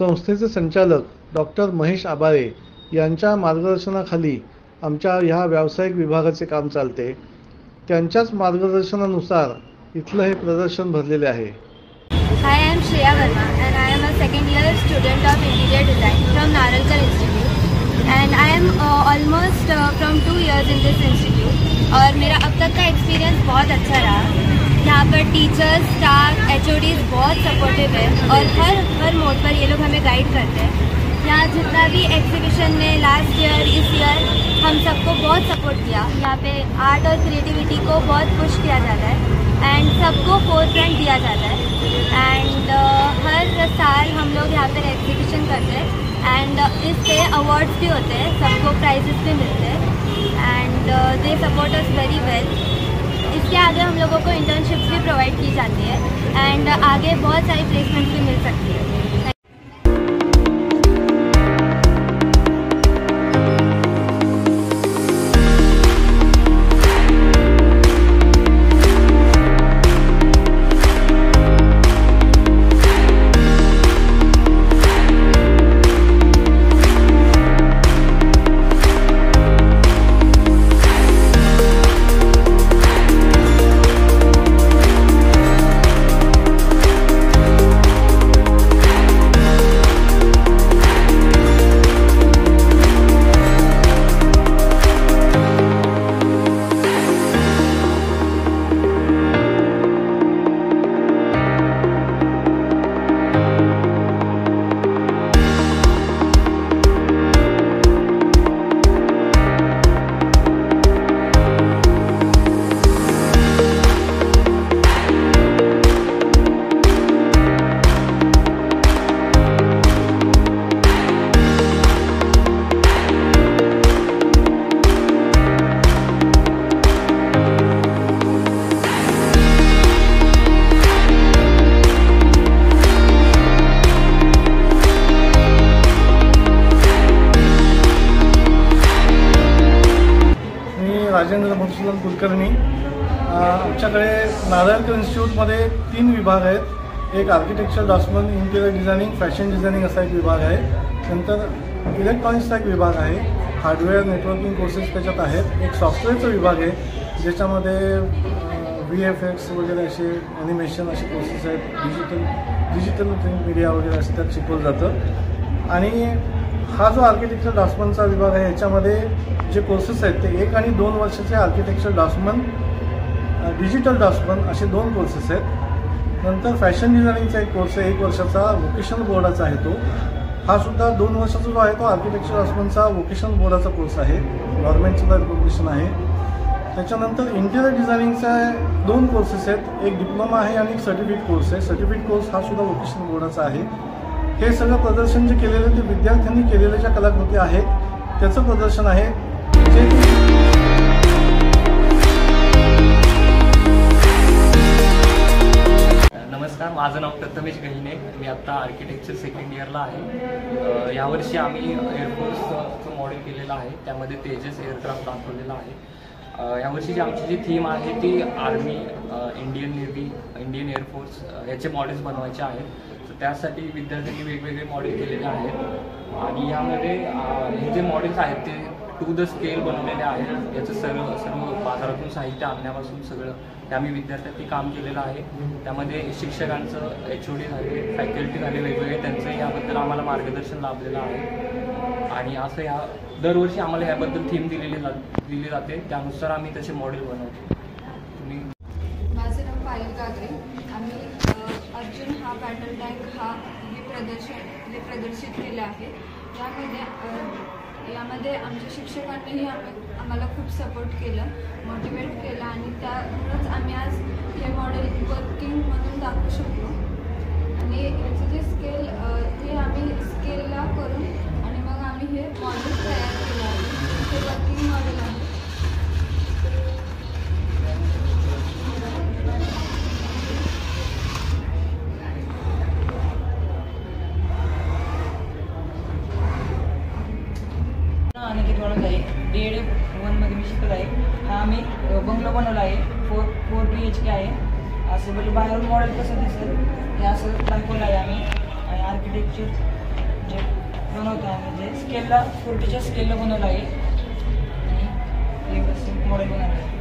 संस्थेचे संचालक डॉक्टर महेश आबाळे यांच्या मार्गदर्शनाखाली आमच्या ह्या व्यावसायिक विभागाचे काम चालते। त्यांच्याच मार्गदर्शनानुसार इथलं हे प्रदर्शन भरलेले आहे। Hi, I am Shreya Verma and I am a second year student of Interior Design from Naralkar Institute and I am almost from 2 years in this institute और मेरा अब तक का एक्सपीरियंस बहुत अच्छा रहा। यहाँ पर टीचर्स, स्टाफ, HODs बहुत सपोर्टिव है और हर मोड पर ये लोग हमें गाइड करते हैं। यहाँ जितना भी एग्जीबिशन में लास्ट ईयर इस ईयर हम सबको बहुत सपोर्ट किया। यहाँ पे आर्ट और क्रिएटिविटी को बहुत पुश किया जाता है एंड सबको फोरफ्रंट दिया जाता है एंड हर साल हम लोग यहाँ पर एग्जीबिशन करते हैं एंड इससे अवार्ड्स भी होते हैं, सबको प्राइजेस भी मिलते हैं and they support us very well. इसके आगे हम लोगों को इंटर्नशिप्स भी प्रोवाइड की जाती है एंड आगे बहुत सारी प्लेसमेंट्स भी मिल सकती है। राजेंद्र मधुसूदन कुलकर्णी। आमच्याकडे नारळकर इन्स्टिट्यूटमध्ये 3 विभाग आहेत। एक architecture draughtsman, interior designing, fashion designing असा एक विभाग आहे। नंतर इलेक्ट्रॉनिक्सचा एक विभाग आहे। हार्डवेअर नेटवर्किंग कोर्सेस त्याच्यात आहेत। एक सॉफ्टवेअरचा विभाग आहे ज्याच्यामध्ये VFX वगैरे असे ॲनिमेशन असे कोर्सेस आहेत। डिजिटल प्रिंट मीडिया वगैरे असं त्यात शिकवलं जातं। आणि हा जो आर्किटेक्चर ड्राफ्ट्समनचा विभाग आहे याच्यामध्ये जे कोर्सेस आहेत ते 1 आणि 2 वर्षाचे आर्किटेक्चर ड्राफ्ट्समन, डिजिटल ड्राफ्ट्समन असे 2 कोर्सेस आहेत। नंतर फॅशन डिझायनिंगचा एक कोर्स आहे 1 वर्षाचा, व्होकेशनल बोर्डाचा आहे तो। हा सुद्धा 2 वर्षाचा जो आहे तो आर्किटेक्चर ड्राफ्ट्समनचा व्होकेशनल बोर्डाचा कोर्स आहे, गव्हर्नमेंटचा रिकॉग्निशन आहे। त्याच्यानंतर इंटिरियर डिझायनिंगचा 2 कोर्सेस आहेत, एक डिप्लोमा आहे आणि एक सर्टिफिकेट कोर्स आहे। सर्टिफिकेट कोर्स हा सुद्धा व्होकेशनल बोर्डाचा आहे। हे सगळं प्रदर्शन जे केलेलं ते विद्यार्थ्यांनी केलेल्या ज्या कलाकृती आहेत त्याचं प्रदर्शन आहे। नमस्कार, माझं नाव प्रथमेश गहिने। मी आत्ता आर्किटेक्चर सेकंड इयरला आहे। यावर्षी आम्ही एअरफोर्सचं मॉडेल केलेलं आहे, त्यामध्ये तेजस एअरक्राफ्ट दाखवलेला आहे। यावर्षीची आमची जी थीम आहे ती army, Indian navy, Indian air force याचे मॉडेल्स बनवायचे आहेत। तर त्यासाठी विद्यार्थ्यांनी वेगवेगळे मॉडेल केलेले आहेत आणि यामध्ये हे जे मॉडेल्स आहेत ते टू द स्केल बनवलेले आहेत। याचं सर्व बाजारातून साहित्य आणण्यापासून सगळं ते आम्ही विद्यार्थ्यांनी काम केलेलं आहे। त्यामध्ये शिक्षकांचं, HOD झाले, फॅकल्टी झाले वेगवेगळे, त्यांचं याबद्दल आम्हाला मार्गदर्शन लाभलेलं आहे। आणि असं या दरवर्षी आम्हाला याबद्दल थीम दिली जाते, त्यानुसार आम्ही तसे मॉडेल बनवतो। माझं नाव पायल कागरे। आम्ही अर्जुन हा बॅटल टँक हा प्रदर्शित केला आहे। यामध्ये आमच्या शिक्षकांनीही आम्हाला खूप सपोर्ट केलं, मोटिवेट केलं आणि त्यामुळेच आम्ही आज हे मॉडेल वर्किंग म्हणून दाखवू शकलो। आणि याचं जे स्केल हे आम्ही स्केलला करून आणि मग आम्ही हे मॉडेल तयार केलं आहे। हे वर्किंग मॉडेल आहे। DED 1 मध्ये मी शिकत आहे। हा आम्ही बंगलो बनवला आहे, 4 BHK आहे। असं म्हणजे बाहेरून मॉडेल कसं दिसेल हे असं दाखवलं आहे आम्ही। आणि आर्किटेक्चर जे बनवतो आम्ही जे स्केलला 40च्या स्केलला बनवलं आहे आणि एक मॉडेल बनवलं आहे.